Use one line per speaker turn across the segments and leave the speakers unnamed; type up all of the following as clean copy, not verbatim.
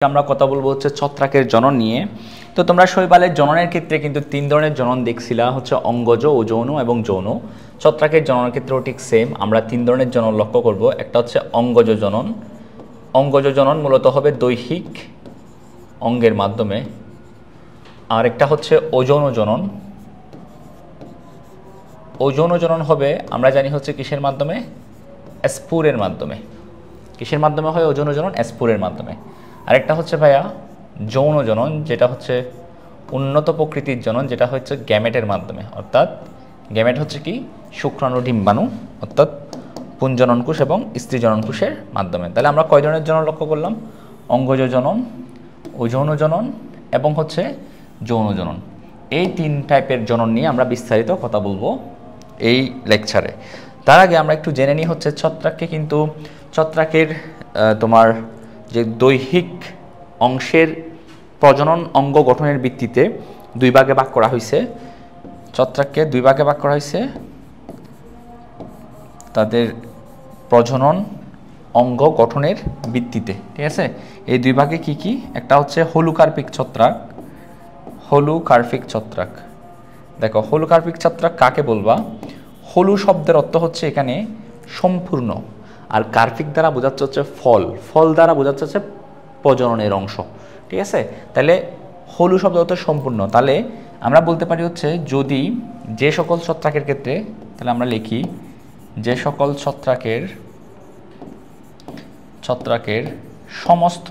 আমরা কথা বলবো হচ্ছে ছত্রাকের জনন নিয়ে। তো তোমরা শৈবালের জননের ক্ষেত্রে কিন্তু তিন ধরনের জনন দেখছিলা, হচ্ছে অঙ্গজ, অযৌন এবং যৌন। ছত্রাকের জননের ক্ষেত্রেও ঠিক সেম, আমরা তিন ধরনের জনন লক্ষ্য করব। একটা হচ্ছে অঙ্গজ জনন। অঙ্গজ জনন মূলত হবে দৈহিক অঙ্গের মাধ্যমে। আর একটা হচ্ছে অযৌন জনন। অযৌন জনন হবে আমরা জানি হচ্ছে কিসের মাধ্যমে? স্পুরের মাধ্যমে। কিসের মাধ্যমে হয় অযৌন জনন? স্পুরের মাধ্যমে। আরেকটা হচ্ছে ভাইয়া যৌন জনন, যেটা হচ্ছে উন্নত প্রকৃতির জনন, যেটা হচ্ছে গ্যামেটের মাধ্যমে। অর্থাৎ গ্যামেট হচ্ছে কি? শুক্রাণু ডিম্বাণু, অর্থাৎ পুংজননকোষ এবং স্ত্রী জননকোষের মাধ্যমে। তাহলে আমরা কয় ধরনের জনন লক্ষ্য করলাম? অঙ্গজ জনন, অযৌন জনন এবং হচ্ছে যৌন জনন। এই তিন টাইপের জনন নিয়ে আমরা বিস্তারিত কথা বলবো এই লেকচারে। তার আগে আমরা একটু জেনে নিই হচ্ছে ছত্রাককে কিন্তু ছত্রাকের তোমার যে দৈহিক অংশের প্রজনন অঙ্গ গঠনের ভিত্তিতে দুই ভাগে ভাগ করা হয়েছে। ছত্রাককে দুই ভাগে ভাগ করা হয়েছে তাদের প্রজনন অঙ্গ গঠনের ভিত্তিতে, ঠিক আছে? এই দুই ভাগে কি কি? একটা হচ্ছে হলুকার্পিক ছত্রাক। হলুকার্পিক ছত্রাক, দেখো হলুকার্পিক ছত্রাক কাকে বলবা? হলু শব্দের অর্থ হচ্ছে এখানে সম্পূর্ণ, আর কার্পিক দ্বারা বোঝাচ্ছে হচ্ছে ফল, ফল দ্বারা বোঝাচ্ছে হচ্ছে প্রজননের অংশ, ঠিক আছে? তাহলে হলু শব্দ অর্থ সম্পূর্ণ। তাহলে আমরা বলতে পারি হচ্ছে যদি যে সকল ছত্রাকের ক্ষেত্রে, তাহলে আমরা লিখি যে সকল ছত্রাকের সমস্ত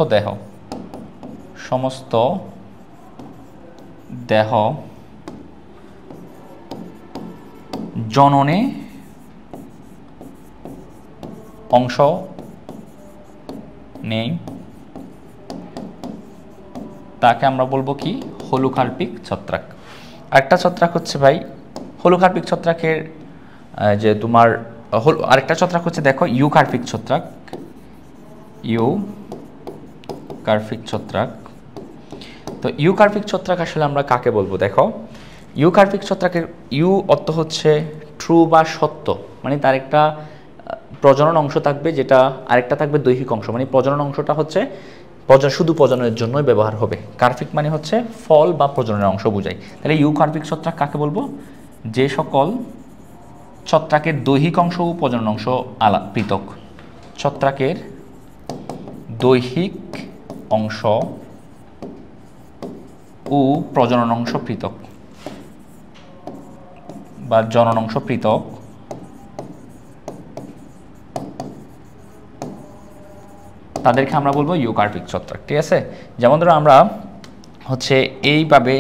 দেহ জননে অংশ নেই, তাকে আমরা বলবো কি? হলুকার্পিক ছত্রাক। আরেকটা ছত্রাক হচ্ছে ভাই হলুকার্পিক ছত্রাকের যে তোমার আরেকটা ছত্রাক হচ্ছে দেখো ইউকার্পিক ছত্রাক। ইউকার্পিক ছত্রাক। তো ইউকার্পিক ছত্রাক আসলে আমরা কাকে বলবো? দেখো ইউকার্পিক ছত্রাকের ইউ অর্থ হচ্ছে ট্রু বা সত্য, মানে তার একটা প্রজনন অংশ থাকবে, যেটা আরেকটা থাকবে দৈহিক অংশ, মানে প্রজনন অংশটা হচ্ছে শুধু প্রজননের জন্যই ব্যবহার হবে। কার্পিক মানে হচ্ছে ফল বা প্রজননের অংশ বোঝায়। তাহলে ইউকার্পিক ছত্রাক কাকে বলবো? যে সকল ছত্রাকের দৈহিক অংশ ও প্রজনন অংশ পৃথক। ছত্রাকের দৈহিক অংশ ও প্রজনন অংশ পৃথক বা জনন অংশ পৃথক, তাদেরকে আমরা বলবো ইউকার্পিক ছত্রাক, ঠিক আছে? যেমন ধরো আমরা হচ্ছে এইভাবে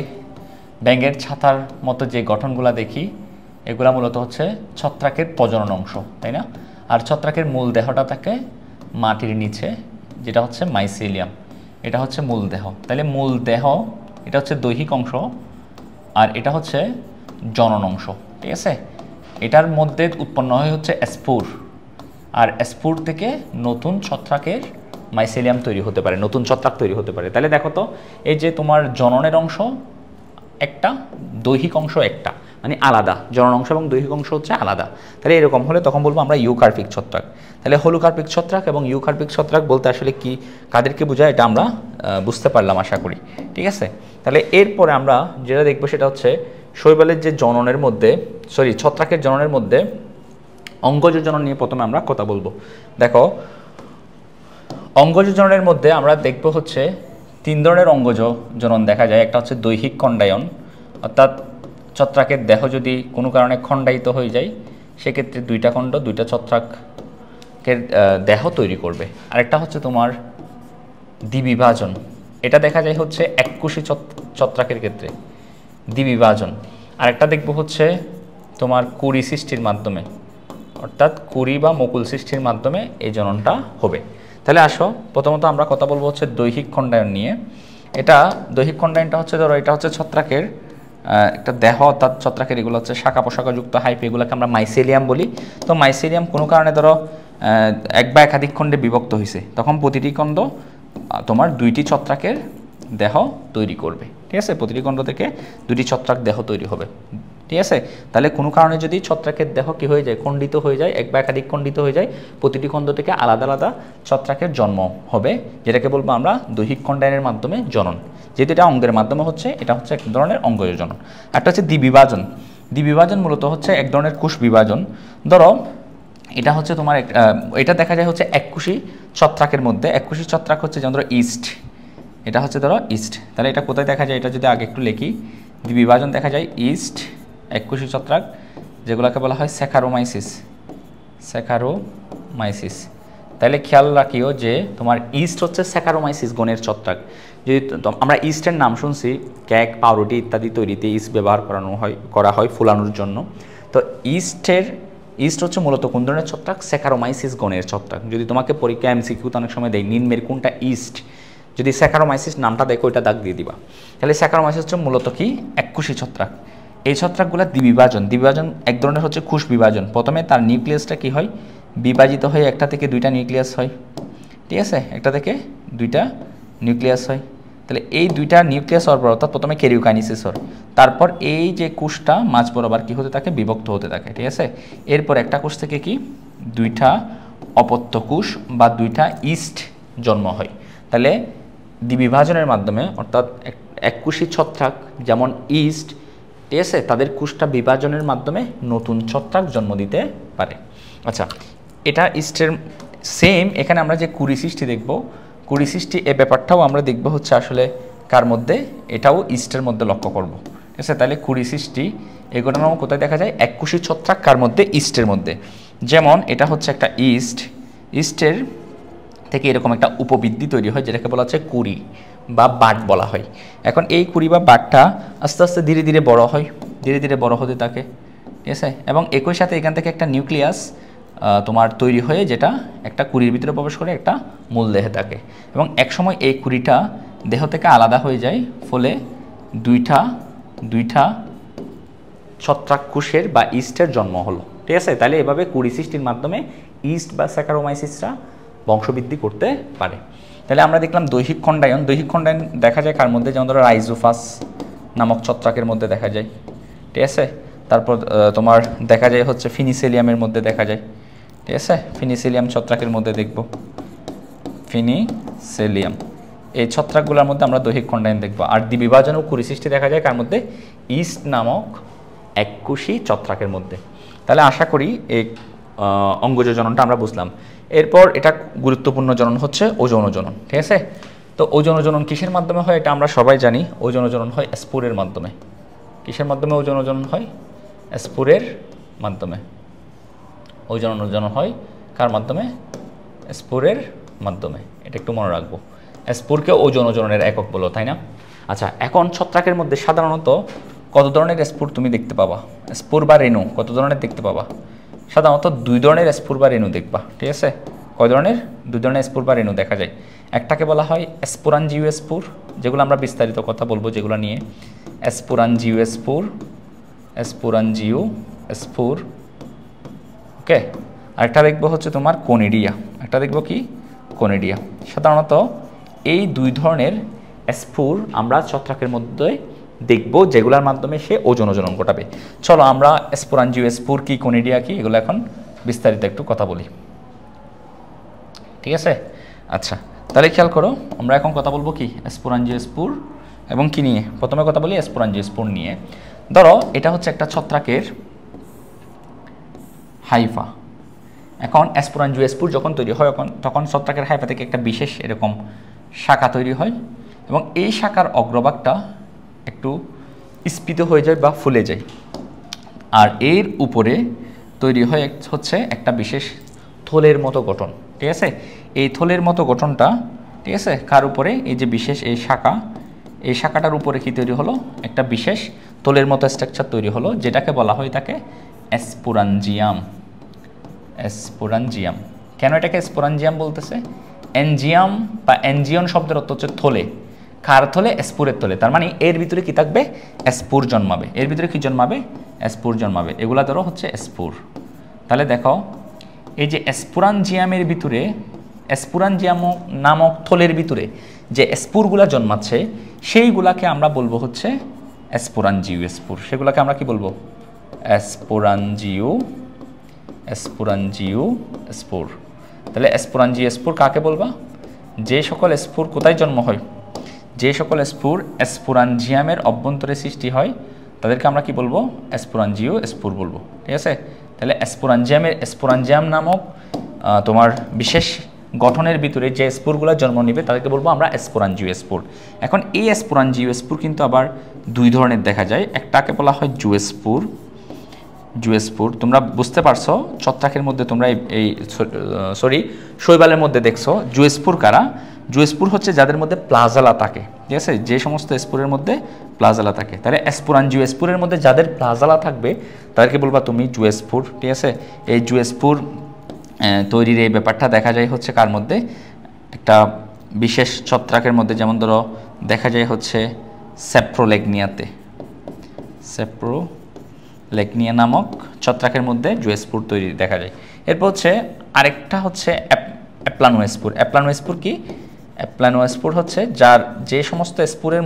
ব্যাঙের ছাতার মতো যে গঠনগুলো দেখি, এগুলা মূলত হচ্ছে ছত্রাকের প্রজনন অংশ, তাই না? আর ছত্রাকের মূল দেহটা থাকে মাটির নিচে, যেটা হচ্ছে মাইসেলিয়াম, এটা হচ্ছে মূল দেহ। তাহলে মূল দেহ এটা হচ্ছে দৈহিক অংশ, আর এটা হচ্ছে জনন অংশ, ঠিক আছে? এটার মধ্যে উৎপন্ন হয় হচ্ছে স্পুর, আর স্পুর থেকে নতুন ছত্রাকের মাইসেলিয়াম তৈরি হতে পারে, নতুন ছত্রাক তৈরি হতে পারে। তাহলে দেখো তো, এই যে তোমার জননের অংশ একটা, দৈহিক অংশ একটা, মানে আলাদা, জনন অংশ এবং দৈহিক অংশ হচ্ছে আলাদা। তাহলে এরকম হলে তখন বলবো আমরা ইউকার্পিক ছত্রাক। তাহলে হলুকার্পিক ছত্রাক এবং ইউকার্পিক ছত্রাক বলতে আসলে কি, কাদেরকে বোঝায়, এটা আমরা বুঝতে পারলাম আশা করি, ঠিক আছে? তাহলে এরপরে আমরা যেটা দেখবো সেটা হচ্ছে শৈবালের যে জননের মধ্যে, ছত্রাকের জননের মধ্যে অঙ্গজ জনন নিয়ে প্রথমে আমরা কথা বলবো। দেখো অঙ্গজ জননের মধ্যে আমরা দেখব হচ্ছে তিন ধরনের অঙ্গজ জনন দেখা যায়। একটা হচ্ছে দৈহিক খণ্ডায়ন, অর্থাৎ ছত্রাকের দেহ যদি কোনো কারণে খণ্ডায়িত হয়ে যায়, সেক্ষেত্রে দুইটা খণ্ড দুইটা ছত্রাকের দেহ তৈরি করবে। আরেকটা হচ্ছে তোমার দ্বিবিভাজন, এটা দেখা যায় হচ্ছে এককোষী ছত্রাকের ক্ষেত্রে দ্বিবিভাজন। আরেকটা দেখব হচ্ছে তোমার কুড়ি সৃষ্টির মাধ্যমে, অর্থাৎ কুড়ি বা মুকুল সৃষ্টির মাধ্যমে এই জননটা হবে। তাহলে আসো প্রথমত আমরা কথা বলবো হচ্ছে দৈহিক খণ্ডায়ন নিয়ে। এটা দৈহিক খণ্ডায়নটা হচ্ছে ধরো এটা হচ্ছে ছত্রাকের একটা দেহ, অর্থাৎ ছত্রাকের এগুলো হচ্ছে শাখা পোশাকাযুক্ত হাইপে, এগুলোকে আমরা মাইসেলিয়াম বলি। তো মাইসেলিয়াম কোনো কারণে ধরো এক বা একাধিক খণ্ডে বিভক্ত হয়েছে, তখন প্রতিটি খণ্ড তোমার দুইটি ছত্রাকের দেহ তৈরি করবে, ঠিক আছে? প্রতিটি খণ্ড থেকে দুটি ছত্রাক দেহ তৈরি হবে। ঠিক আছে। তাহলে কোনো কারণে যদি ছত্রাকের দেহ কি হয়ে যায়, খণ্ডিত হয়ে যায়, এক বা একাধিক খণ্ডিত হয়ে যায়, প্রতিটি খণ্ড থেকে আলাদা আলাদা ছত্রাকের জন্ম হবে, যেটাকে বলবো আমরা দৈহিক খণ্ডায়নের মাধ্যমে জনন। যেহেতু এটা অঙ্গের মাধ্যমে হচ্ছে, এটা হচ্ছে এক ধরনের অঙ্গজ জনন। একটা হচ্ছে দ্বিবিভাজন। দ্বিবিভাজন মূলত হচ্ছে এক ধরনের কোষ বিভাজন। ধরো এটা হচ্ছে তোমার এটা দেখা যায় হচ্ছে এককোষী ছত্রাকের মধ্যে। এককোষী ছত্রাক হচ্ছে যেমন ধরো ইস্ট, এটা হচ্ছে ধরো ইস্ট। তাহলে এটা কোথায় দেখা যায়, এটা যদি আগে একটু লিখি, দ্বিবিভাজন দেখা যায় ইস্ট, এককোষী ছত্রাক, যেগুলোকে বলা হয় স্যাকারোমাইসিস। স্যাকারোমাইসিস। তাহলে খেয়াল রাখিও যে তোমার ইস্ট হচ্ছে স্যাকারোমাইসিস গণের ছত্রাক। যদি আমরা ইস্টের নাম শুনছি, কেক, পাউরুটি ইত্যাদি তৈরিতে ইস্ট ব্যবহার করা হয় ফুলানোর জন্য। তো ইস্ট হচ্ছে মূলত কোন ধরনের ছত্রাক, স্যাকারোমাইসিস গণের ছত্রাক। যদি তোমাকে পরীক্ষা এমসিকিউতে অনেক সময় দেয় নিম্নের কোনটা ইস্ট, যদি স্যাকারোমাইসিস নামটা দেখো ওইটা দাগ দিয়ে দিবা। তাহলে স্যাকারোমাইসিস হচ্ছে মূলত কি, এককোষী ছত্রাক। এই ছত্রাকগুলো দ্বিবিভাজন। দ্বিবিভাজন এক ধরনের হচ্ছে কোষ বিভাজন। প্রথমে তার নিউক্লিয়াসটা কি হয়, বিভাজিত হয়ে একটা থেকে দুইটা নিউক্লিয়াস হয়, ঠিক আছে, একটা থেকে দুইটা নিউক্লিয়াস হয়। তাহলে এই দুইটা নিউক্লিয়াস হওয়ার পর, অর্থাৎ প্রথমে ক্যারিওকাইনেসিস হয়, তারপর এই যে কোষটা মাঝ বরাবর কি হতে থাকে, বিভক্ত হতে থাকে, ঠিক আছে। এরপর একটা কোষ থেকে কি দুইটা অপত্য কোষ বা দুইটা ইস্ট জন্ম হয়। তাহলে দ্বিবিভাজনের মাধ্যমে, অর্থাৎ এককোষী ছত্রাক যেমন ইস্ট, ঠিক আছে, তাদের কোষটা বিভাজনের মাধ্যমে নতুন ছত্রাক জন্ম দিতে পারে। আচ্ছা, এটা ইস্টের সেম। এখানে আমরা যে কুড়ি সৃষ্টি দেখব, কুড়ি সৃষ্টি এ ব্যাপারটাও আমরা দেখব হচ্ছে আসলে কার মধ্যে, এটাও ইস্টের মধ্যে লক্ষ্য করব, ঠিক আছে। তাহলে কুড়ি সৃষ্টি এগুলো কোথায় দেখা যায়, এককোষী ছত্রাক কার মধ্যে, ইস্টের মধ্যে। যেমন এটা হচ্ছে একটা ইস্টের থেকে এরকম একটা উপবৃদ্ধি তৈরি হয়, যেটাকে বলা হচ্ছে কুড়ি বা বাট বলা হয়। এখন এই কুড়ি বা বাটটা আস্তে আস্তে ধীরে ধীরে বড় হয়, ধীরে ধীরে বড় হতে থাকে, ঠিক আছে। এবং একই সাথে এখান থেকে একটা নিউক্লিয়াস তোমার তৈরি হয়ে, যেটা একটা কুড়ির ভিতরে প্রবেশ করে একটা মূল দেহে থাকে। এবং একসময় এই কুড়িটা দেহ থেকে আলাদা হয়ে যায়, ফলে দুইটা ছত্রাক কোষের বা ইস্টের জন্ম হলো, ঠিক আছে। তাহলে এভাবে কুড়ি সৃষ্টির মাধ্যমে ইস্ট বা স্যাকারোমাইসিসরা বংশবৃদ্ধি করতে পারে। তাহলে আমরা দেখলাম দৈহিক খণ্ডায়ন। দৈহিক খণ্ডায়ন দেখা যায় কার মধ্যে, যেমন ধরো রাইজোফাস নামক ছত্রাকের মধ্যে দেখা যায়, ঠিক আছে। তারপর তোমার দেখা যায় হচ্ছে ফিনিসেলিয়ামের মধ্যে দেখা যায়, ঠিক আছে। ফিনিসেলিয়াম ছত্রাকের মধ্যে দেখব, ফিনিসেলিয়াম। এই ছত্রাকগুলোর মধ্যে আমরা দৈহিক খণ্ডায়ন দেখব। আর দ্বিবিভাজন ও কুড়ি সৃষ্টি দেখা যায় কার মধ্যে, ইস্ট নামক এককোষী ছত্রাকের মধ্যে। তাহলে আশা করি এই অঙ্গজ জননটা আমরা বুঝলাম। এরপর এটা গুরুত্বপূর্ণ জনন হচ্ছে ওজোন জনন, ঠিক আছে। তো ওজোন জনন কিসের মাধ্যমে হয়, এটা আমরা সবাই জানি। ওজোন জনন হয় স্পোরের মাধ্যমে। কিসের মাধ্যমে ওজোন জনন হয়, স্পোরের মাধ্যমে। ওজোন জনন হয় কার মাধ্যমে, স্পোরের মাধ্যমে। এটা একটু মনে রাখবো, স্পোরকে ওজোন জননের একক বলো, তাই না। আচ্ছা, এখন ছত্রাকের মধ্যে সাধারণত কত ধরনের স্পোর তুমি দেখতে পাবা, স্পোর বা রেণু কত ধরনের দেখতে পাবা, সাধারণত দুই ধরনের স্পোর বা রেণু দেখবা, ঠিক আছে। কয় ধরনের, দুই ধরনের স্পোর বা রেণু দেখা যায়। একটাকে বলা হয় স্পোরাঞ্জিও স্পোর, যেগুলো আমরা বিস্তারিত কথা বলবো যেগুলো নিয়ে, স্পোরাঞ্জিও স্পোর, ওকে। আরেকটা দেখবো হচ্ছে তোমার কোনিডিয়া, একটা দেখবো কি কোনিডিয়া। সাধারণত এই দুই ধরনের স্পোর আমরা ছত্রাকের মধ্যে দেখব, যেগুলোর মাধ্যমে সে ওজোন জনন ঘটাবে। চলো আমরা স্পোরাঞ্জিও স্পোর কি, কোনিডিয়া কি, এগুলো এখন বিস্তারিত একটু কথা বলি, ঠিক আছে। আচ্ছা, তাহলে খেয়াল করো, আমরা এখন কথা বলবো কি, স্পোরাঞ্জিও স্পোর এবং কি নিয়ে। প্রথমে কথা বলি স্পোরাঞ্জিও স্পোর নিয়ে। ধরো এটা হচ্ছে একটা ছত্রাকের হাইফা। এখন স্পোরাঞ্জিও স্পোর যখন তৈরি হয়, তখন ছত্রাকের হাইফা থেকে একটা বিশেষ এরকম শাখা তৈরি হয়, এবং এই শাখার অগ্রভাগটা একটু স্ফীত হয়ে যায় বা ফুলে যায়। আর এর উপরে তৈরি হয় হচ্ছে একটা বিশেষ থলের মতো গঠন, ঠিক আছে। এই থলের মতো গঠনটা, ঠিক আছে, কার উপরে, এই যে বিশেষ এই শাখা, এই শাখাটার উপরে কি তৈরি হলো, একটা বিশেষ থলের মতো স্ট্রাকচার তৈরি হলো, যেটাকে বলা হয় তাকে স্পোরাঞ্জিয়াম। কেন এটাকে স্পোরাঞ্জিয়াম বলতেছে, এনজিয়াম বা এনজিয়ন শব্দের অর্থ হচ্ছে থলে। কার থলে, স্পোরের থলে। তার মানে এর ভিতরে কি থাকবে, স্পোর জন্মাবে। এর ভিতরে কি জন্মাবে, স্পোর জন্মাবে। এগুলা ধরো হচ্ছে স্পোর। তাহলে দেখো এই যে স্পোরাঞ্জিয়ামের ভিতরে, স্পোরাঞ্জিয়াম নামক থলের ভিতরে যে স্পোরগুলা জন্মাচ্ছে, সেইগুলাকে আমরা বলবো হচ্ছে স্পোরাঞ্জিও স্পোর। সেগুলাকে আমরা কি বলবো, স্পোরাঞ্জিও স্পোর। তাহলে স্পোরাঞ্জিও স্পোর কাকে বলবা? যে সকল স্পোর কোথায় জন্ম হয়, যে সকল স্পোর স্পোরাঞ্জিয়ামের অভ্যন্তরে সৃষ্টি হয় তাদেরকে আমরা কি বলবো? স্পোরাঞ্জিও স্পোর বলবো। ঠিক আছে, তাহলে স্পোরাঞ্জিয়াম নামক তোমার বিশেষ গঠনের ভিতরে যে স্পোরগুলো জন্ম নেবে তাদেরকে বলবো আমরা স্পোরাঞ্জিও স্পোর। এখন এই স্পোরাঞ্জিও স্পোর কিন্তু আবার দুই ধরনের দেখা যায়। একটাকে বলা হয় জুস্পোর। তোমরা বুঝতে পারছো ছত্রাকের মধ্যে তোমরা এই শৈবালের মধ্যে দেখছো জুস্পোর কারা? জুস্পোর হচ্ছে যাদের মধ্যে প্লাজালা থাকে। ঠিক আছে, যে সমস্ত স্পোরের মধ্যে প্লাজালা থাকে। তাহলে স্পোরাঞ্জিও স্পোরের মধ্যে যাদের প্লাজালা থাকবে তাদেরকে বলবা তুমি জুস্পোর। ঠিক আছে, এই জুস্পোর তৈরির এই ব্যাপারটা দেখা যায় হচ্ছে কার মধ্যে? একটা বিশেষ ছত্রাকের মধ্যে, যেমন ধরো দেখা যায় হচ্ছে স্যাপ্রোলেগনিয়াতে। স্যাপ্রোলেগনিয়া নামক ছত্রাকের মধ্যে জুস্পোর তৈরি দেখা যায়। এরপর হচ্ছে আরেকটা হচ্ছে অ্যাপ্লানোস্পোর। অ্যাপ্লানোস্পোর কি? অ্যাপ্লানোস্পোর হচ্ছে যার যে সমস্ত স্পোরের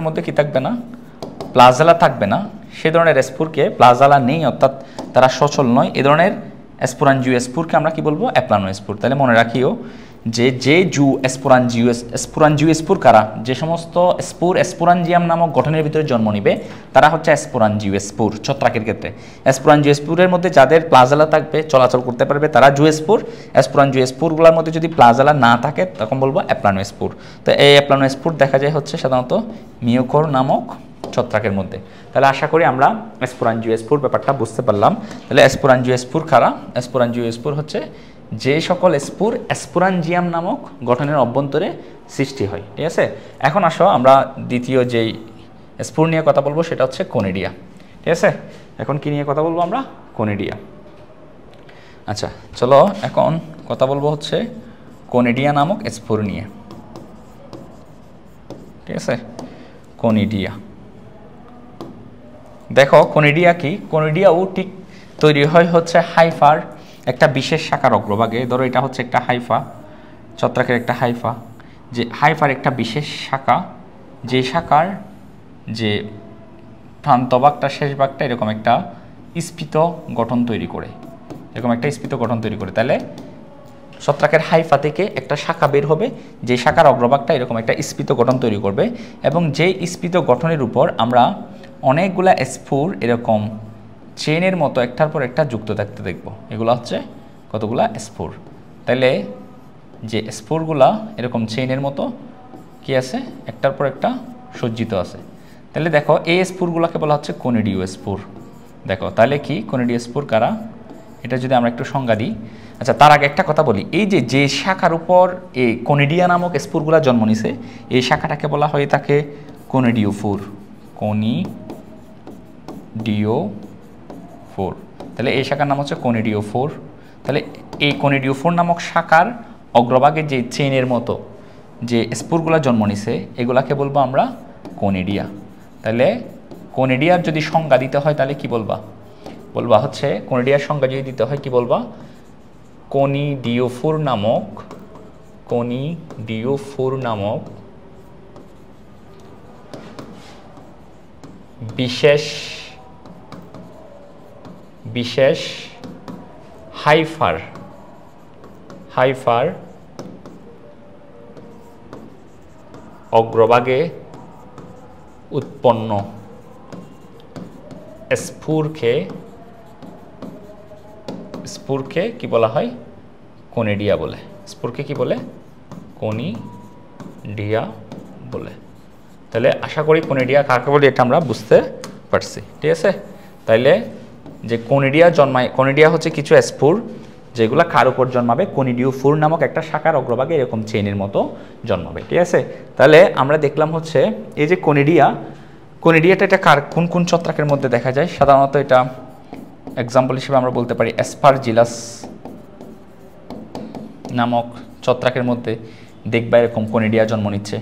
মধ্যে কি থাকবে না? প্লাজালা থাকবে না, সে ধরনের স্পোরকে, প্লাজালা নেই অর্থাৎ তারা সচল নয়, এ ধরনের স্পোরাঞ্জিও স্পোরকে আমরা কি বলবো? অ্যাপ্লানোস্পোর। তাহলে মনে রাখিও যে স্পোরাঞ্জিও স্পোর কারা? যে সমস্ত স্পোর স্পোরাঞ্জিয়াম নামক গঠনের ভিতরে জন্ম নিবে তারা হচ্ছে স্পোরাঞ্জিও স্পোর ছত্রাকের ক্ষেত্রে। স্পোরাঞ্জিও স্পোরের মধ্যে যাদের প্লাজালা থাকবে, চলাচল করতে পারবে, তারা জুস্পোর। স্পোরাঞ্জিও স্পোরগুলোর মধ্যে যদি প্লাজালা না থাকে তখন বলবো অ্যাপ্লানোস্পোর। তো এই অ্যাপ্লানোস্পোর দেখা যায় হচ্ছে সাধারণত মিওকোর নামক ছত্রাকের মধ্যে। তাহলে আশা করি আমরা স্পোরাঞ্জিও স্পোর ব্যাপারটা বুঝতে পারলাম। তাহলে স্পোরাঞ্জিও স্পোর কারা? স্পোরাঞ্জিও স্পোর হচ্ছে যে সকল স্পোর স্পোরাঞ্জিয়াম নামক গঠনের অভ্যন্তরে সৃষ্টি হয়। ঠিক আছে, এখন আসো আমরা দ্বিতীয় যেই স্পোর নিয়ে কথা বলবো সেটা হচ্ছে কনিডিয়া। ঠিক আছে, এখন কি নিয়ে কথা বলবো আমরা? কনিডিয়া। আচ্ছা চলো এখন কথা বলবো হচ্ছে কনিডিয়া নামক স্পোর নিয়ে। ঠিক আছে, কনিডিয়া। দেখো কনিডিয়া কি? কনিডিয়াও ঠিক তৈরি হয় হচ্ছে হাইফার একটা বিশেষ শাখার অগ্রভাগে। ধরো এটা হচ্ছে একটা হাইফা, ছত্রাকের একটা হাইফা, যে হাইফার একটা বিশেষ শাখা, যে শাখার যে প্রান্তভাগটা, শেষ ভাগটা এরকম একটা স্ফীত গঠন তৈরি করে, তাহলে ছত্রাকের হাইফা থেকে একটা শাখা বের হবে, যে শাখার অগ্রভাগটা এরকম একটা স্ফীত গঠন তৈরি করবে, এবং যেই স্ফীত গঠনের উপর আমরা অনেকগুলা স্পোর এরকম চেইনের মতো একটার পর একটা যুক্ত থাকতে দেখব। এগুলো হচ্ছে কতগুলা স্পোর। তাহলে যে স্পোরগুলা এরকম চেইনের মতো কি আছে, একটার পর একটা সজ্জিত আছে। তাহলে দেখো এই স্পোরগুলোকে বলা হচ্ছে কনিডিও স্পোর। দেখো তাহলে কি কনিডিও স্পোর কারা? এটা যদি আমরা একটু সংজ্ঞা দিই। আচ্ছা তার আগে একটা কথা বলি, এই যে শাখার উপর এই কনিডিয়া নামক স্পোরগুলা জন্ম নিছে, এই শাখাটাকে বলা হয় থাকে কনিডিওফোর। কনিডিওফোর। তাহলে এই শাখার নাম হচ্ছে কনিডিওফোর। তাহলে এই কনিডিওফোর নামক শাখার অগ্রভাগে যে চেইনের মতো যে স্পোরগুলা জন্ম নিছে এগুলাকে বলবো আমরা কনিডিয়া। তাহলে কনিডিয়ার যদি সংজ্ঞা দিতে হয় তাহলে কি বলবা? বলবা হচ্ছে কনিডিয়ার সংজ্ঞা যদি দিতে হয় কি বলবা? কনিডিওফোর নামক বিশেষ হাইফার অগ্রভাগে উৎপন্ন স্পোরকে কি বলা হয়? কনিডিয়া বলে। স্পোরকে কি বলে? কনিডিয়া বলে। তাহলে আশা করি কনিডিয়া কাকে বলে এটা আমরা বুঝতে পারছি। ঠিক আছে, তাইলে যে কনিডিয়া হচ্ছে কিছু স্পোর যেগুলো কার উপর জন্মাবে? কনিডিওফোর নামক একটা শাখার অগ্রভাগে এরকম চেইনের মতো জন্মাবে। ঠিক আছে, তাহলে আমরা দেখলাম হচ্ছে এই যে কনিডিয়াটা এটা কোন ছত্রাকের মধ্যে দেখা যায়? সাধারণত এটা এক্সাম্পল হিসেবে আমরা বলতে পারি অ্যাসপারজিলাস নামক ছত্রাকের মধ্যে দেখবা এরকম কনিডিয়া জন্ম নিচ্ছে,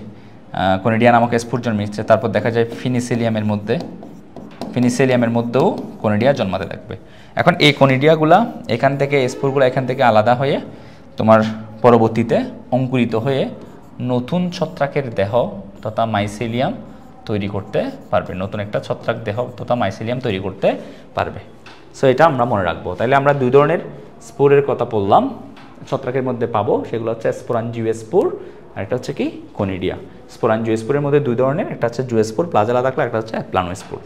কনিডিয়া নামক স্পোর জন্ম নিচ্ছে। তারপর দেখা যায় ফিনিসিলিয়ামের মধ্যেও কনিডিয়া জন্মাতে থাকবে। এখন এই কনিডিয়াগুলা এখান থেকে স্পোরগুলো এখান থেকে আলাদা হয়ে তোমার পরবর্তীতে অঙ্কুরিত হয়ে নতুন ছত্রাকের দেহ তথা মাইসেলিয়াম তৈরি করতে পারবে, নতুন একটা ছত্রাক দেহ তথা মাইসিলিয়াম তৈরি করতে পারবে। সো এটা আমরা মনে রাখবো। তাহলে আমরা দুই ধরনের স্পোরের কথা বললাম ছত্রাকের মধ্যে পাবো, সেগুলো হচ্ছে স্পোরাঞ্জিওস্পোর আর একটা হচ্ছে কি কনিডিয়া। স্পোরাঞ্জিওস্পোরের মধ্যে দুই ধরনের, একটা হচ্ছে জুওস্পোর প্লাজেলা দাখলা, একটা হচ্ছে প্লানোস্পোর।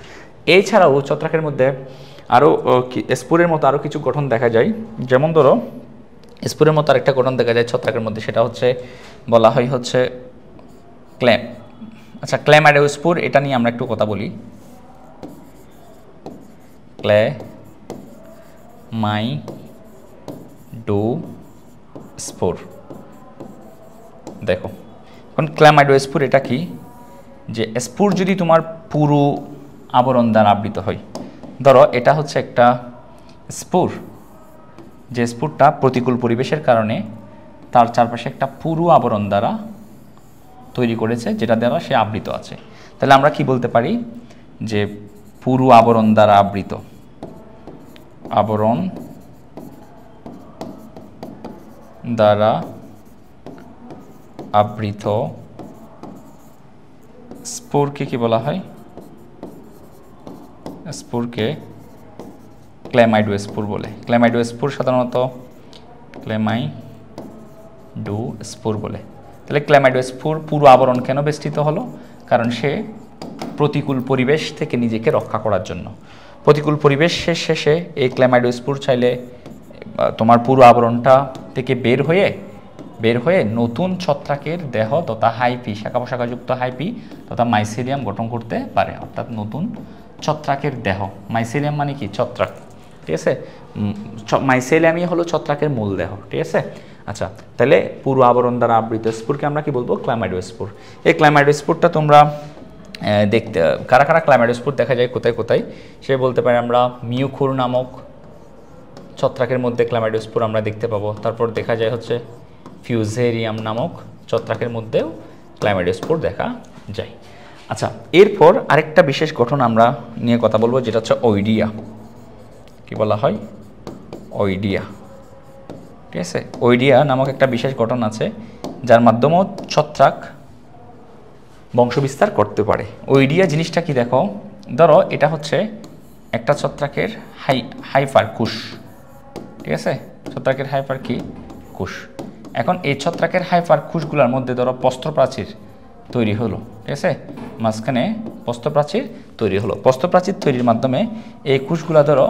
এছাড়াও ছত্রাকের মধ্যে আরও স্পোরের মতো আরও কিছু গঠন দেখা যায়, যেমন ধরো স্পোরের মতো আরেকটা গঠন দেখা যায় ছত্রাকের মধ্যে, সেটা হচ্ছে বলা হয় হচ্ছে ক্ল্যামাইডোস্পোর। এটা নিয়ে আমরা একটু কথা বলি। ক্ল্যামাইডোস্পোর, দেখো এখন ক্ল্যামাইডোস্পোর এটা কি, যে স্পোর যদি তোমার পুরো আবরণ দ্বারা আবৃত হয়, ধরো এটা হচ্ছে একটা স্পোর, যে স্পোরটা প্রতিকূল পরিবেশের কারণে তার চারপাশে একটা পুরো আবরণ দ্বারা তৈরি করেছে, যেটা দ্বারা সে আবৃত আছে। তাহলে আমরা কি বলতে পারি, যে পুরো আবরণ দ্বারা আবৃত, আবরণ দ্বারা আবৃত স্পোরকে কি বলা হয়, স্পোরকে ক্ল্যামাইডোস্পোর বলে। ক্ল্যামাইডোস্পোর সাধারণত ক্ল্যামাইডোস্পোর বলে। তাহলে ক্ল্যামাইডোস্পোর পুরো আবরণ কেন বেষ্টিত হলো, কারণ সে প্রতিকূল পরিবেশ থেকে নিজেকে রক্ষা করার জন্য, প্রতিকূল পরিবেশ শেষে এই ক্ল্যামাইডোস্পোর চাইলে তোমার পুরো আবরণটা থেকে বের হয়ে নতুন ছত্রাকের দেহ তথা হাইপি, শাখা প্রশাখাযুক্ত হাইপি তথা মাইসিলিয়াম গঠন করতে পারে, অর্থাৎ নতুন ছত্রাকের দেহ। মাইসিলিয়াম মানে কি, ছত্রাক, ঠিক আছে। মাইসিলিয়ামই হলো ছত্রাকের মূল দেহ, ঠিক আছে। আচ্ছা, তাহলে পুরো আবরণ দ্বারা আবৃত স্পোরকে আমরা কি বলবো, ক্ল্যামাইডোস্পোর। এই ক্ল্যামাইডোস্পোরটা তোমরা দেখতে, কারা কারা ক্ল্যামাইডোস্পোর দেখা যায় কোথায় কোথায়, সে বলতে পারে আমরা মিউখুর নামক ছত্রাকের মধ্যে ক্ল্যামাইডোস্পোর আমরা দেখতে পাবো। তারপর দেখা যায় হচ্ছে ফিউজেরিয়াম নামক ছত্রাকের মধ্যেও ক্ল্যামাইডোস্পোর দেখা যায়। আচ্ছা, এরপর আরেকটা বিশেষ গঠন আমরা নিয়ে কথা বলবো, যেটা হচ্ছে ওইডিয়া। কি বলা হয়, ওইডিয়া, ঠিক আছে। ওইডিয়া নামক একটা বিশেষ গঠন আছে, যার মাধ্যমেও ছত্রাক বংশবিস্তার করতে পারে। ওইডিয়া জিনিসটা কি দেখো, ধরো এটা হচ্ছে একটা ছত্রাকের হাইফার কুশ, ঠিক আছে। ছত্রাকের হাইফার কি, কুশ। এখন এই ছত্রাকের হাইফার কুশগুলোর মধ্যে ধরো প্রস্থপ্রাচীর তৈরি হলো, ঠিক আছে, মাঝখানে প্রস্থপ্রাচীর তৈরি হলো। প্রস্থপ্রাচীর তৈরির মাধ্যমে এই কুশগুলা ধরো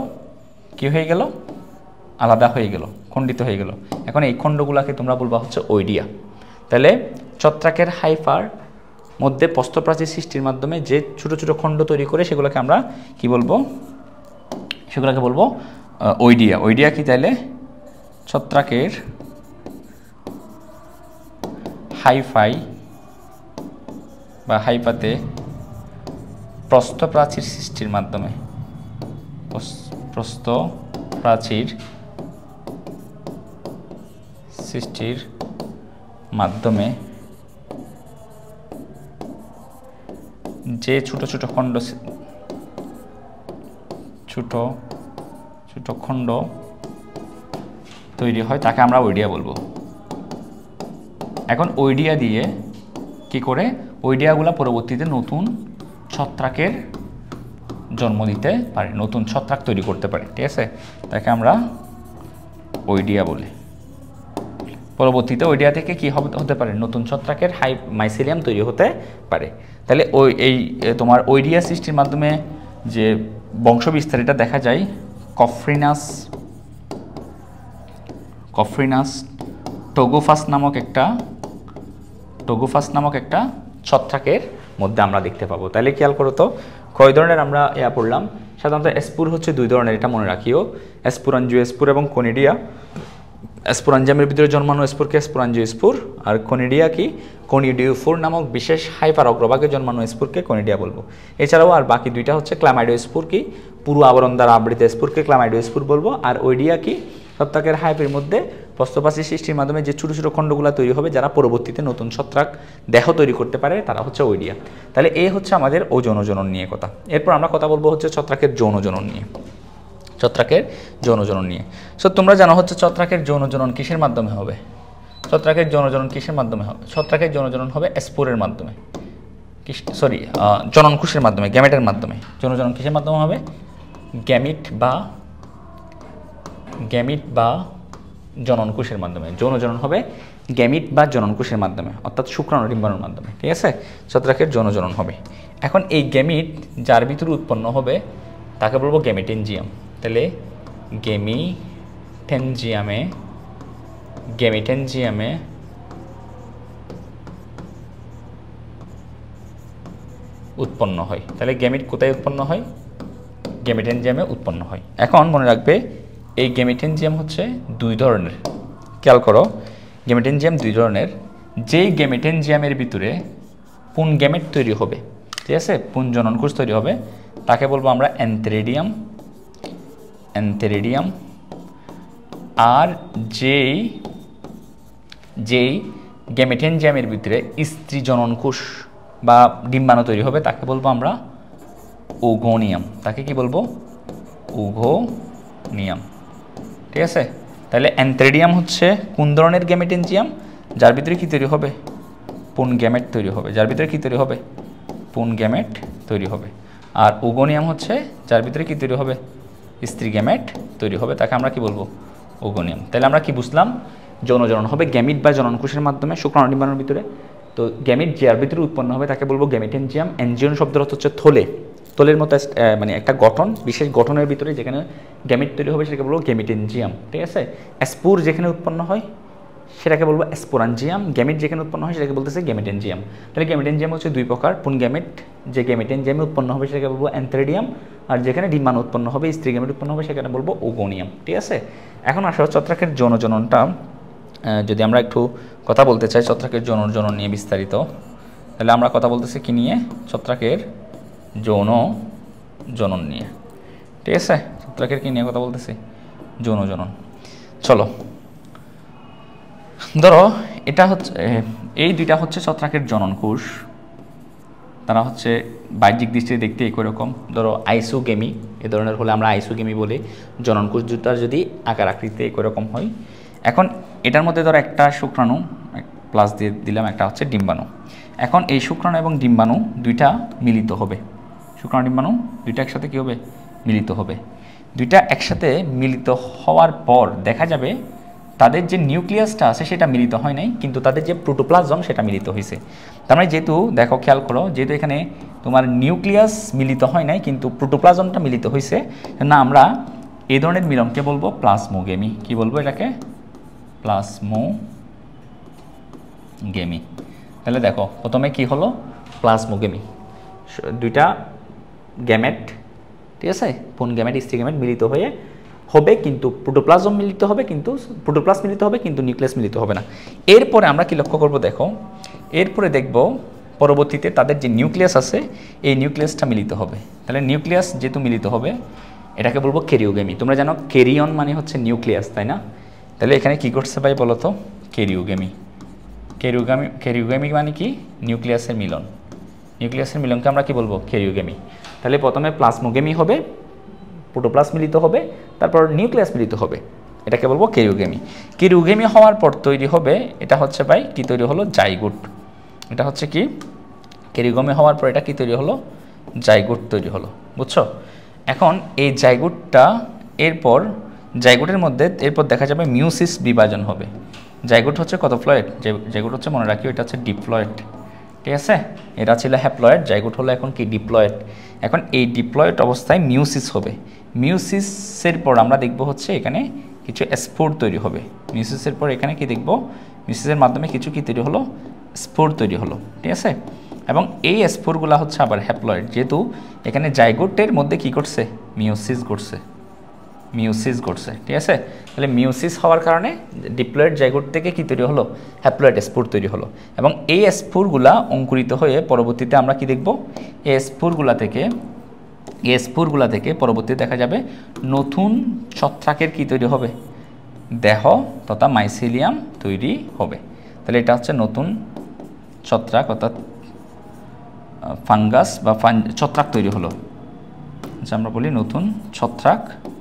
কি হয়ে গেল, আলাদা হয়ে গেল, খণ্ডিত হয়ে গেল। এখন এই খণ্ডগুলাকে তোমরা বলবা হচ্ছে ওইডিয়া। তাহলে ছত্রাকের হাইফার মধ্যে প্রস্থপ্রাচীর সৃষ্টির মাধ্যমে যে ছোট ছোট খণ্ড তৈরি করে সেগুলোকে আমরা কি বলবো, সেগুলোকে বলবো ওইডিয়া। ওইডিয়া কি, তাহলে ছত্রাকের হাইফাই বা হাইফাতে প্রস্থপ্রাচীর সৃষ্টির মাধ্যমে, প্রস্থপ্রাচীর সৃষ্টির মাধ্যমে যে ছোট ছোট খণ্ড তৈরি হয় তাকে আমরা ওইডিয়া বলবো। এখন ওইডিয়া দিয়ে কি করে, ওইডিয়াগুলো পরবর্তীতে নতুন ছত্রাকের জন্ম দিতে পারে, নতুন ছত্রাক তৈরি করতে পারে, ঠিক আছে। তাকে আমরা ওইডিয়া বলি। পরবর্তীতে ওইডিয়া থেকে কি হতে পারে, নতুন ছত্রাকের মাইসিলিয়াম তৈরি হতে পারে। তাহলে তোমার ওইডিয়া সৃষ্টির মাধ্যমে যে বংশবিস্তার এটা দেখা যায় কফ্রিনাস টোগোফাস নামক একটা ছত্রাকের মধ্যে আমরা দেখতে পাবো। তাহলে খেয়াল করো তো, কয় ধরনের আমরা পড়লাম। সাধারণত স্পোর হচ্ছে দুই ধরনের, এটা মনে রাখিও, স্পোরাঞ্জিওস্পোর এবং কনিডিয়া। স্পোরাঞ্জিয়ামের ভিতরে জন্মানো স্পোরকে স্পোরাঞ্জিওস্পোর, আর কনিডিয়া কি, কনিডিওফোর নামক বিশেষ হাইফার অগ্রভাগে জন্মানো স্পোরকে কনিডিয়া বলবো। এছাড়াও আর বাকি দুইটা হচ্ছে ক্ল্যামাইডোস্পোর কি, পুরো আবরণ দ্বারা আবৃত স্পোরকে ক্ল্যামাইডোস্পোর বলবো, আর ওইডিয়া কি, ছত্রাকের হাইফের মধ্যে প্রস্থপ্রাচীর সৃষ্টির মাধ্যমে যে ছোটো ছোটো খণ্ডগুলো তৈরি হবে, যারা পরবর্তীতে নতুন ছত্রাক দেহ তৈরি করতে পারে, তারা হচ্ছে ওইডিয়া। তাহলে এই হচ্ছে আমাদের যৌনজনন নিয়ে কথা। এরপর আমরা কথা বলবো হচ্ছে ছত্রাকের যৌনজনন নিয়ে। সো তোমরা জানো হচ্ছে ছত্রাকের যৌনজনন কিসের মাধ্যমে হবে, ছত্রাকের যৌনজনন হবে স্পোরের মাধ্যমে। সরি জননকোষের মাধ্যমে, গ্যামেটের মাধ্যমে। যৌনজনন কিসের মাধ্যমে হবে? গ্যামিট বা জননকোষের মাধ্যমে। যৌনজনন হবে গ্যামিট বা জননকোষের মাধ্যমে, অর্থাৎ শুক্রাণু ডিম্বাণুর মাধ্যমে, ঠিক আছে? ছত্রাকের যৌনজনন হবে। এখন এই গ্যামিট যার ভিতরে উৎপন্ন হবে তাকে বলবো গ্যামেটেনজিয়াম। তাহলে গ্যামেটেনজিয়ামে উৎপন্ন হয়। তাহলে গ্যামিট কোথায় উৎপন্ন হয়? গ্যামেটেনজিয়ামে উৎপন্ন হয়। এখন মনে রাখবে এই গ্যামেটেনজিয়াম হচ্ছে দুই ধরনের। খেয়াল করো, গ্যামেটেনজিয়াম দুই ধরনের। যেই গ্যামেটেনজিয়ামের ভিতরে পুন গ্যামেট তৈরি হবে, ঠিক আছে, পুন জননকোষ তৈরি হবে, তাকে বলবো আমরা অ্যান্থেরিডিয়াম। আর যেই গ্যামেটেনজিয়ামের ভিতরে স্ত্রী জননকোষ বা ডিম্বাণু তৈরি হবে তাকে বলবো আমরা ওগোনিয়াম। তাকে কি বলবো? ওগোনিয়াম, ঠিক আছে? তাহলে অ্যান্থেরিডিয়াম হচ্ছে কোন ধরনের গ্যামেটেনজিয়াম? যার ভিতরে কি তৈরি হবে? পুন গ্যামেট তৈরি হবে। যার ভিতরে কি তৈরি হবে? পুন গ্যামেট তৈরি হবে। আর ওগোনিয়াম হচ্ছে যার ভিতরে কি তৈরি হবে? স্ত্রী গ্যামেট তৈরি হবে, তাকে আমরা কি বলবো? ওগোনিয়াম। তাহলে আমরা কি বুঝলাম? যৌনজনন হবে গ্যামিট বা জননকোষের মাধ্যমে শুক্রাণু ডিম্বাণুর ভিতরে। তো গ্যামিট যার ভিতরে উৎপন্ন হবে তাকে বলবো গ্যামেটেনজিয়াম। এনজিওন শব্দের অর্থ হচ্ছে থলের মতো, মানে একটা গঠন, বিশেষ গঠনের ভিতরে যেখানে গ্যামিট তৈরি হবে সেটাকে বলবো গ্যামেটেনজিয়াম, ঠিক আছে? স্পোর যেখানে উৎপন্ন হয় সেটাকে বলবো স্পোরাঞ্জিয়াম। গ্যামিট যেখানে উৎপন্ন হয় সেটাকে বলতেছে গ্যামেটেনজিয়াম। তাহলে গ্যামেটেনজিয়াম হচ্ছে দুই প্রকার। পুন গ্যামেট যে গ্যামেটেনজিয়ামে উৎপন্ন হবে সেটাকে বলবো অ্যান্থেরিডিয়াম, আর যেখানে ডিম্বাণু উৎপন্ন হবে, স্ত্রী গ্যামেট উৎপন্ন হবে, সেখানে বলবো ওগোনিয়াম, ঠিক আছে? এখন আসলে ছত্রাকের যৌনজননটা যদি আমরা একটু কথা বলতে চাই ছত্রাকের যৌনজনন নিয়ে বিস্তারিত, তাহলে আমরা কথা বলতেছি কি নিয়ে? ছত্রাকের যৌনজনন নিয়ে, ঠিক আছে? ছত্রাকের কি নিয়ে কথা বলতেছি? যৌনজনন। চলো, ধরো এটা হচ্ছে, এই দুইটা হচ্ছে ছত্রাকের জননকোষ। তারা হচ্ছে বাহ্যিক দৃষ্টিতে দেখতে একই রকম। ধরো আইসোগেমি এ ধরনের হলে আমরা আইসোগেমি বলি। জননকোষ দুটার যদি আকার আকৃতিতে একই রকম হয়। এখন এটার মধ্যে ধরো একটা শুক্রাণু প্লাস দিয়ে দিলাম, একটা হচ্ছে ডিম্বাণু। এখন এই শুক্রাণু এবং ডিম্বাণু দুইটা মিলিত হবে। শুক্রাণু ডিম্বাণু দুইটা একসাথে কী হবে? মিলিত হবে। দুইটা একসাথে মিলিত হওয়ার পর দেখা যাবে তাদের যে নিউক্লিয়াসটা আছে সেটা মিলিত হয় নাই, কিন্তু তাদের যে প্রোটোপ্লাজম সেটা মিলিত হয়েছে। তার মানে যেহেতু দেখো, খেয়াল করো, যেহেতু এখানে তোমার নিউক্লিয়াস মিলিত হয় নাই কিন্তু প্রোটোপ্লাজমটা মিলিত হয়েছে, না আমরা এই ধরনের মিলনকে বলবো প্লাজমোগেমি। কি বলবো এটাকে? প্লাজমোগেমি। তাহলে দেখো প্রথমে কি হলো? প্লাজমোগেমি। দুইটা গ্যামেট, ঠিক আছে, পুন গ্যামেট স্ত্রী গ্যামেট মিলিত হয়ে হবে, কিন্তু প্রোটোপ্লাজম মিলিত হবে, কিন্তু প্রোটোপ্লাস মিলিত হবে, কিন্তু নিউক্লিয়াস মিলিত হবে না। এরপরে আমরা কি লক্ষ্য করব? দেখো এরপরে দেখব পরবর্তীতে তাদের যে নিউক্লিয়াস আছে এই নিউক্লিয়াসটা মিলিত হবে। তাহলে নিউক্লিয়াস যেহেতু মিলিত হবে এটাকে বলবো ক্যারিওগেমি। তোমরা জানো ক্যারিয়ন মানে হচ্ছে নিউক্লিয়াস, তাই না? তাহলে এখানে কি করছে ভাই বলো তো? ক্যারিওগেমি। ক্যারিওগেমি মানে কি? নিউক্লিয়াসের মিলন। নিউক্লিয়াসের মিলনকে আমরা কি বলবো? ক্যারিওগেমি। তাহলে প্রথমে প্লাজমোগেমি হবে, প্রোটোপ্লাস মিলিত হবে, তারপর নিউক্লিয়াস মিলিত হবে, এটাকে বলবো ক্যারিওগেমি। ক্যারিওগেমি হওয়ার পর তৈরি হবে, এটা হচ্ছে ভাই কি তৈরি হলো? জাইগোট। এটা হচ্ছে কি? ক্যারিওগেমি হওয়ার পর এটা কি তৈরি হলো? জাইগোট তৈরি হলো, বুঝছো? এখন এই জাইগোটটা এরপর জাইগোটের মধ্যে এরপর দেখা যাবে মিউসিস বিভাজন হবে। জাইগোট হচ্ছে কত ফ্লয়েড? জাইগোট হচ্ছে, মনে রাখি, এটা হচ্ছে ডিপ্লয়েড, ঠিক আছে? এটা ছিল হ্যাপ্লয়েড, জাইগোট হলো এখন কি? ডিপ্লয়েড। এখন এই ডিপ্লয়েড অবস্থায় মিউসিস হবে। মিউসিসের পর আমরা দেখব হচ্ছে এখানে কিছু স্পোর তৈরি হবে। মিউসিসের পর এখানে কি দেখব? মিউসিসের মাধ্যমে কিছু কি তৈরি হলো? স্পোর তৈরি হলো, ঠিক আছে? এবং এই স্পোরগুলো হচ্ছে আবার হ্যাপ্লয়েড, যেহেতু এখানে জাইগোটের মধ্যে কি করছে? মিউসিস ঘটছে, ঠিক আছে? তাহলে মিউসিস হওয়ার কারণে ডিপ্লয়েড জাইগোট থেকে কি তৈরি হলো? হ্যাপ্লয়েড স্পোর তৈরি হলো। এবং এই স্পোরগুলা অঙ্কুরিত হয়ে পরবর্তীতে আমরা কি দেখব? এই স্পোরগুলা থেকে পরবর্তীতে দেখা যাবে নতুন ছত্রাকের কি তৈরি হবে? দেহ তথা মাইসিলিয়াম তৈরি হবে। তাহলে এটা হচ্ছে নতুন ছত্রাক, অর্থাৎ ফাঙ্গাস বা ছত্রাক তৈরি হলো। আচ্ছা, আমরা বলি নতুন ছত্রাক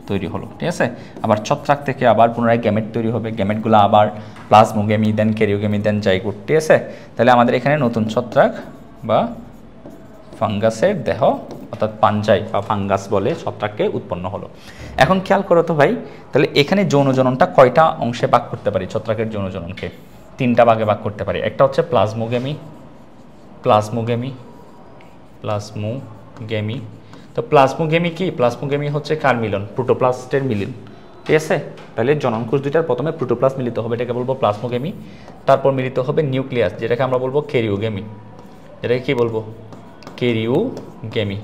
তৈরি হলো, ঠিক আছে? আবার ছত্রাক থেকে আবার পুনরায় গ্যামেট তৈরি হবে। গ্যামেটগুলো আবার প্লাজমোগেমি, দেন ক্যারিওগেমি, দেন জাইগোট, ঠিক আছে? তাহলে আমাদের এখানে নতুন ছত্রাক বা ফাঙ্গাসের দেহ অর্থাৎ পাঞ্জাই বা ফাঙ্গাস বলে ছত্রাককে উৎপন্ন হলো। এখন খেয়াল করো তো ভাই, তাহলে এখানে যৌনজননটা কয়টা অংশে ভাগ করতে পারি? ছত্রাকের যৌনজননকে 3টা ভাগে ভাগ করতে পারি। একটা হচ্ছে প্লাজমোগেমি, তো প্লাজমোগেমি কি? প্লাজমোগেমি হচ্ছে কার মিলন? প্রোটোপ্লাস্টের মিলন, ঠিক আছে। তাহলে জননকোষ দুইটার প্রথমে প্রোটোপ্লাস্ট মিলিত হবে, এটাকে বলবো প্লাজমোগেমি। তারপর মিলিত হবে নিউক্লিয়াস, যেটাকে আমরা বলবো ক্যারিওগেমি। এটাকে কি বলবো? ক্যারিওগেমি।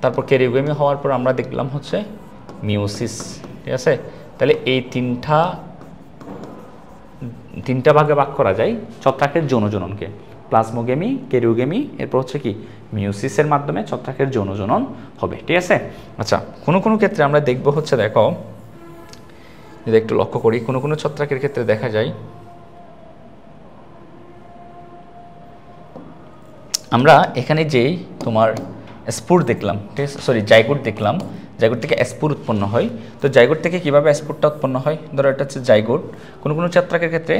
তারপর ক্যারিওগেমি হওয়ার পর আমরা দেখলাম হচ্ছে মিওসিস, ঠিক আছে। তাহলে এই তিনটা ভাগে ভাগ করা যায় ছত্রাকের যৌনজননকে, প্লাজমোগেমি, ক্যারিওগেমি, এরপর হচ্ছে কি মিওসিসের মাধ্যমে ছত্রাকের যৌনজনন হবে, ঠিক আছে। আচ্ছা, কোনো ক্ষেত্রে আমরা দেখব হচ্ছে, দেখো যদি একটু লক্ষ্য করি, কোনো ছত্রাকের ক্ষেত্রে দেখা যায় আমরা এখানে যেই তোমার স্পুর দেখলাম, ঠিক আছে, সরি জাইগোট দেখলাম, জাইগোট থেকে স্পুর উৎপন্ন হয়। তো জাইগোট থেকে কিভাবে স্পুরটা উৎপন্ন হয়? ধরো এটা হচ্ছে জাইগোট। কোনো ছত্রাকের ক্ষেত্রে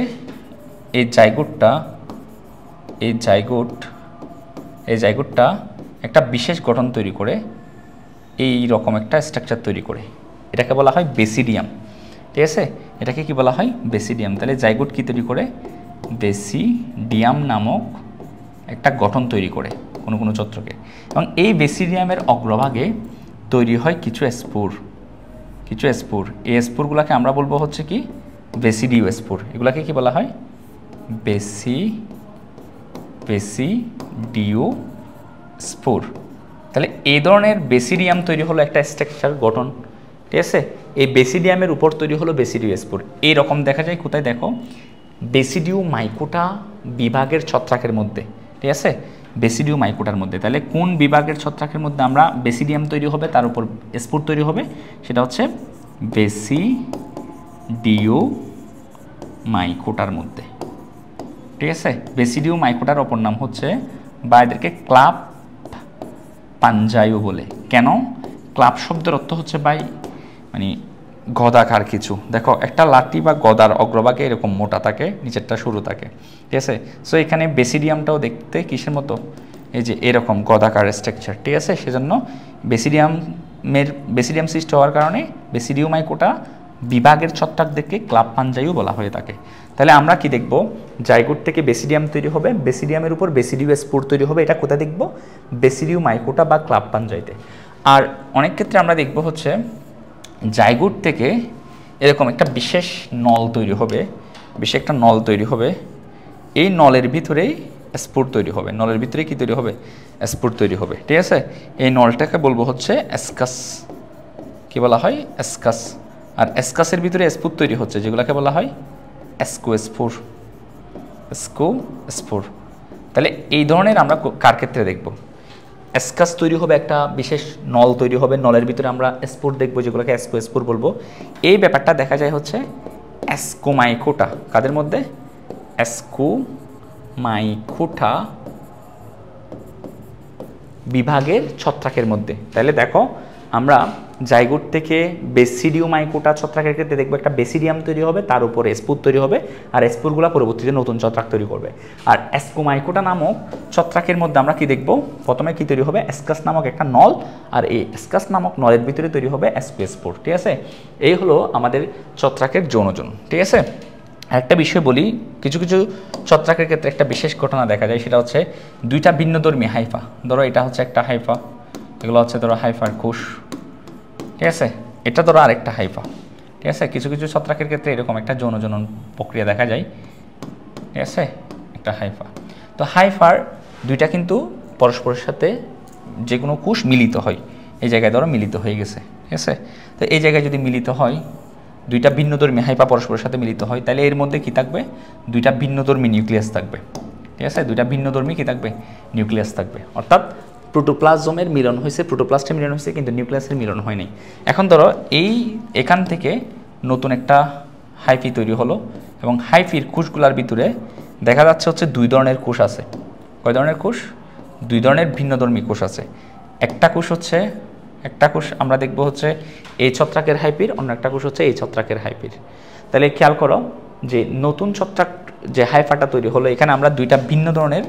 এই জাইগোটটা একটা বিশেষ গঠন তৈরি করে, এই রকম একটা স্ট্রাকচার তৈরি করে, এটাকে বলা হয় বেসিডিয়াম, ঠিক আছে। এটাকে কি বলা হয়? বেসিডিয়াম। তাহলে জাইগোট কি তৈরি করে? বেসিডিয়াম নামক একটা গঠন তৈরি করে কোনো ছত্রকে, এবং এই বেসিডিয়ামের অগ্রভাগে তৈরি হয় কিছু স্পুর। এই স্পুরগুলোকে আমরা বলবো হচ্ছে কি বেসিডিও স্পুর। এগুলাকে কি বলা হয়? বেসিডিও স্পুর। তাহলে এই ধরনের বেসিডিয়াম তৈরি হলো একটা স্ট্রাকচার গঠন, ঠিক আছে। এই বেসিডিয়ামের উপর তৈরি হলো বেসিডিও স্পুর। এইরকম দেখা যায় কোথায়? দেখো বেসিডিও মাইকোটা বিভাগের ছত্রাকের মধ্যে, ঠিক আছে, বেসিডিও মাইকোটার মধ্যে। তাহলে কোন বিভাগের ছত্রাকের মধ্যে আমরা বেসিডিয়াম তৈরি হবে, তার উপর স্পুর তৈরি হবে, সেটা হচ্ছে বেসিডিও মাইকোটার মধ্যে, ঠিক আছে। বেসিডিও মাইকোটার অপর নাম হচ্ছে, বা এদেরকে ক্লাব পাঞ্জাইও বলে। কেন? ক্লাব শব্দের অর্থ হচ্ছে ভাই মানে গদাকার কিছু। দেখো একটা লাঠি বা গদার অগ্রভাগে এরকম মোটা থাকে, নিচেরটা সরু থাকে, ঠিক আছে। সো এখানে বেসিডিয়ামটাও দেখতে কিসের মতো? এই যে এরকম গদাকার স্ট্রাকচার, ঠিক আছে। সেজন্য বেসিডিয়াম সৃষ্টি হওয়ার কারণে বেসিডিও মাইকোটা বিভাগের ছত্রাকদেরকে ক্লাব পাঞ্জাইও বলা হয়ে থাকে। তাহলে আমরা কি দেখব? জাইগোট থেকে বেসিডিয়াম তৈরি হবে, বেসিডিয়ামের উপর বেসিডিও স্পুর তৈরি হবে। এটা কোথায় দেখব? বেসিডিও মাইকোটা বা ক্লাব পাঞ্জাইতে। আর অনেক ক্ষেত্রে আমরা দেখব হচ্ছে জাইগোট থেকে এরকম একটা বিশেষ নল তৈরি হবে, এই নলের ভিতরেই স্পুর তৈরি হবে। নলের ভিতরে কি তৈরি হবে? স্পুর তৈরি হবে, ঠিক আছে। এই নলটাকে বলবো হচ্ছে অ্যাসকাস। কি বলা হয়? অ্যাসকাস। আর অ্যাসকাসের ভিতরে স্পুর তৈরি হচ্ছে, যেগুলোকে বলা হয় অ্যাসকোস্পুর। তাহলে এই ধরনের আমরা কার ক্ষেত্রে দেখব? অ্যাসকাস তৈরি হবে, একটা বিশেষ নল তৈরি হবে, নলের ভিতরে আমরা স্পুর দেখবো, যেগুলোকে অ্যাসকোস্পুর বলবো। এই ব্যাপারটা দেখা যায় হচ্ছে অ্যাসকোমাইকোটা। কাদের মধ্যে? অ্যাসকোমাইকোটা বিভাগের ছত্রাকের মধ্যে। তাহলে দেখো আমরা জাইগোট থেকে বেসিডিও মাইকোটা ছত্রাকের ক্ষেত্রে দেখবো একটা বেসিডিয়াম তৈরি হবে, তার উপরে স্পুর তৈরি হবে, আর স্পুরগুলো পরবর্তীতে নতুন ছত্রাক তৈরি করবে। আর অ্যাসকোমাইকোটা নামক ছত্রাকের মধ্যে আমরা কি দেখব? প্রথমে কি তৈরি হবে? অ্যাসকাস নামক একটা নল, আর এই অ্যাসকাস নামক নলের ভিতরে তৈরি হবে অ্যাসকোস্পোর, ঠিক আছে। এই হলো আমাদের ছত্রাকের যৌনজন, ঠিক আছে। একটা বিষয় বলি, কিছু ছত্রাকের ক্ষেত্রে একটা বিশেষ ঘটনা দেখা যায়, সেটা হচ্ছে দুইটা ভিন্নধর্মী হাইফা। ধরো এটা হচ্ছে একটা হাইফা, এগুলো হচ্ছে ধরো হাইফার কোষ, ঠিক আছে। এটা ধরো আরেকটা হাইফা, ঠিক আছে। কিছু ছত্রাকের ক্ষেত্রে এরকম একটা যৌনজনন প্রক্রিয়া দেখা যায়, ঠিক আছে, একটা হাইফা। তো হাইফার দুইটা কিন্তু পরস্পরের সাথে যে কোনো কোষ মিলিত হয়, এই জায়গায় ধরো মিলিত হয়ে গেছে, ঠিক আছে। তো এই জায়গায় যদি মিলিত হয়, দুইটা ভিন্নধর্মী হাইফা পরস্পরের সাথে মিলিত হয়, তাহলে এর মধ্যে কি থাকবে? দুইটা ভিন্নধর্মী নিউক্লিয়াস থাকবে, ঠিক আছে। দুইটা ভিন্নধর্মী কি থাকবে? নিউক্লিয়াস থাকবে। অর্থাৎ প্রোটোপ্লাজমের মিলন হয়েছে, প্রোটোপ্লাস্টের মিলন হয়েছে, কিন্তু নিউক্লিয়াসের মিলন হয়নি। এখন ধরো এখান থেকে নতুন একটা হাইফি তৈরি হলো, এবং হাইফির কোষগুলোর ভিতরে দেখা যাচ্ছে হচ্ছে দুই ধরনের কোষ আছে। কয় ধরনের কোষ? দুই ধরনের ভিন্নধর্মী কোষ আছে। একটা কোষ আমরা দেখব হচ্ছে এই ছত্রাকের হাইফির, অন্য একটা কোষ হচ্ছে এই ছত্রাকের হাইফির। তাহলে খেয়াল করো যে নতুন ছত্রাক যে হাইফাটা তৈরি হলো, এখানে আমরা দুইটা ভিন্ন ধরনের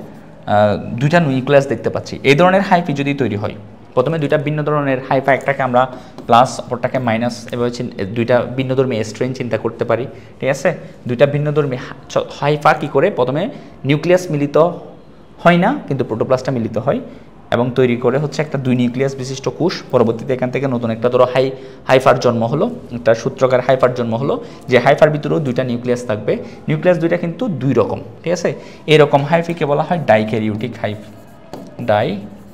দুইটা নিউক্লিয়াস দেখতে পাচ্ছি। এই ধরনের হাইফি যদি তৈরি হয়, প্রথমে দুইটা ভিন্ন ধরনের হাইফা, একটাকে আমরা প্লাস অপরটাকে মাইনাস, এভাবে দুইটা ভিন্নধর্মী স্ট্রেন চিন্তা করতে পারি, ঠিক আছে। দুইটা ভিন্নধর্মী হাইফা কী করে প্রথমে নিউক্লিয়াস মিলিত হয় না, কিন্তু প্রোটোপ্লাস্টটা মিলিত হয় এবং তৈরি করে হচ্ছে একটা 2 নিউক্লিয়াস বিশিষ্ট কোষ। পরবর্তীতে এখান থেকে নতুন একটা ধরো হাইফার জন্ম হলো, একটা সূত্রকার হাইফার জন্ম হলো, যে হাইফার ভিতরেও দুইটা নিউক্লিয়াস থাকবে। নিউক্লিয়াস দুইটা কিন্তু 2 রকম, ঠিক আছে। এরকম হাইফিকে বলা হয় ডাইক্যারিওটিক হাইফি।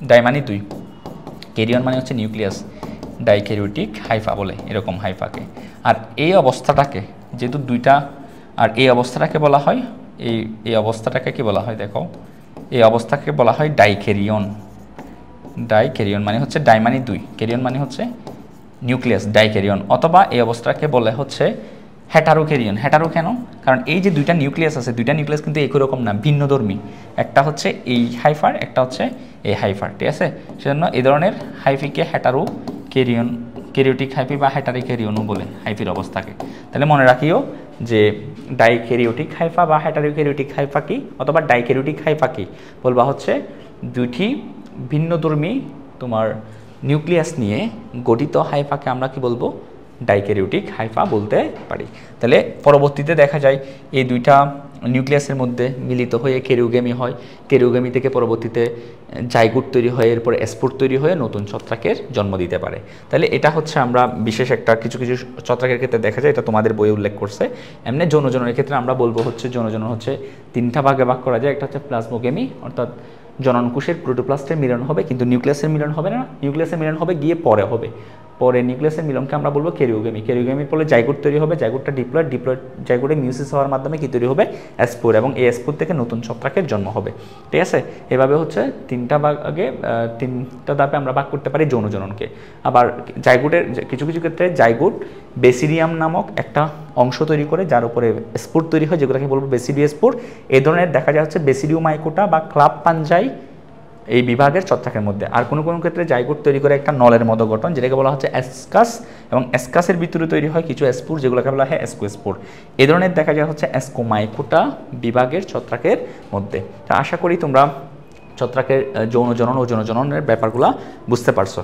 ডাই মানে 2, ক্যারিয়ন মানে হচ্ছে নিউক্লিয়াস, ডাইক্যারিওটিক হাইফা বলে এরকম হাইফাকে। আর এই অবস্থাটাকে যেহেতু দুইটা, আর এই অবস্থাটাকে বলা হয়, এই অবস্থাটাকে কি বলা হয় দেখো, এই অবস্থাকে বলা হয় ডাইক্যারিয়ন। ডাইক্যারিয়ন মানে হচ্ছে ডাই মানে 2, ক্যারিয়ন মানে হচ্ছে নিউক্লিয়াস, ডাইক্যারিয়ন। অথবা এই অবস্থাকে বলে হচ্ছে হেটারোক্যারিয়ন। হেটারো কেন? কারণ এই যে দুইটা নিউক্লিয়াস আছে, দুইটা নিউক্লিয়াস কিন্তু একই রকম না, ভিন্নধর্মী। একটা হচ্ছে এই হাইফার, একটা হচ্ছে এই হাইফার, ঠিক আছে। সেজন্য এই ধরনের হাইফিকে হেটারোক্যারিয়ন, ক্যারিওটিক হাইফি বা হেটারোক্যারিয়নও বলে হাইফির অবস্থাকে। তাহলে মনে রাখিও যে ডাইক্যারিওটিক হাইফা বা হেটারোক্যারিওটিক হাইফা কি, অথবা ডাইক্যারিওটিক হাইফা কি বলবা হচ্ছে দুইটি ভিন্নধর্মী তোমার নিউক্লিয়াস নিয়ে গঠিত হাইফাকে আমরা কি বলবো, ডাইক্যারিওটিক হাইফা বলতে পারি। তাহলে পরবর্তীতে দেখা যায় এই দুইটা নিউক্লিয়াসের মধ্যে মিলিত হয়ে ক্যারিওগেমি হয়, ক্যারিওগেমি থেকে পরবর্তীতে জাইগোট তৈরি হয়, এরপর স্পোর তৈরি হয়ে নতুন ছত্রাকের জন্ম দিতে পারে। তাহলে এটা হচ্ছে আমরা বিশেষ একটা কিছু কিছু ছত্রাকের ক্ষেত্রে দেখা যায়, এটা তোমাদের বইয়ে উল্লেখ করছে। এমনি যৌনজননের ক্ষেত্রে আমরা বলবো হচ্ছে যৌনজনন হচ্ছে 3টা ভাগে ভাগ করা যায়। একটা হচ্ছে প্লাজমোগেমি, অর্থাৎ জননকোষের প্রোটোপ্লাস্টের মিলন হবে, কিন্তু নিউক্লিয়াসের মিলন হবে না, নিউক্লিয়াসের মিলন হবে গিয়ে পরে হবে, পরে নিউক্লিয়াসের মিলনকে আমরা বলবো ক্যারিওগেমি। ক্যারিওগেমির ফলে জাইগোট তৈরি হবে, জাইগোটটা ডিপ্লয়েড জাইগোটে মিউসিস হওয়ার মাধ্যমে কি তৈরি হবে, স্পোর, এবং এই স্পোর থেকে নতুন ছত্রাকের জন্ম হবে, ঠিক আছে। এভাবে হচ্ছে 3টা ভাগে 3টা ধাপে আমরা ভাগ করতে পারি যৌনজননকে। আবার জাইগোটের কিছু কিছু ক্ষেত্রে জাইগোট বেসিডিয়াম নামক একটা অংশ তৈরি করে, যার উপরে স্পোর তৈরি হয়, যেগুলোকে বলবো বেসিডিও স্পোর। এই ধরনের দেখা যায় হচ্ছে বেসিডিওমাইকোটা বা ক্লাব পাঞ্জাই এই বিভাগের ছত্রাকের মধ্যে। আর কোনো কোনো ক্ষেত্রে জাইগোট তৈরি করে একটা নলের মতো গঠন, যেটাকে বলা হচ্ছে অ্যাসকাস, এবং অ্যাসকাসের ভিতরে তৈরি হয় কিছু স্পোর, যেগুলোকে বলা হয় অ্যাসকোস্পোর। এই ধরনের দেখা যায় হচ্ছে অ্যাসকোমাইকোটা বিভাগের ছত্রাকের মধ্যে। তা আশা করি তোমরা ছত্রাকের যৌনজনন ও যৌনজননের ব্যাপারগুলো বুঝতে পারছো।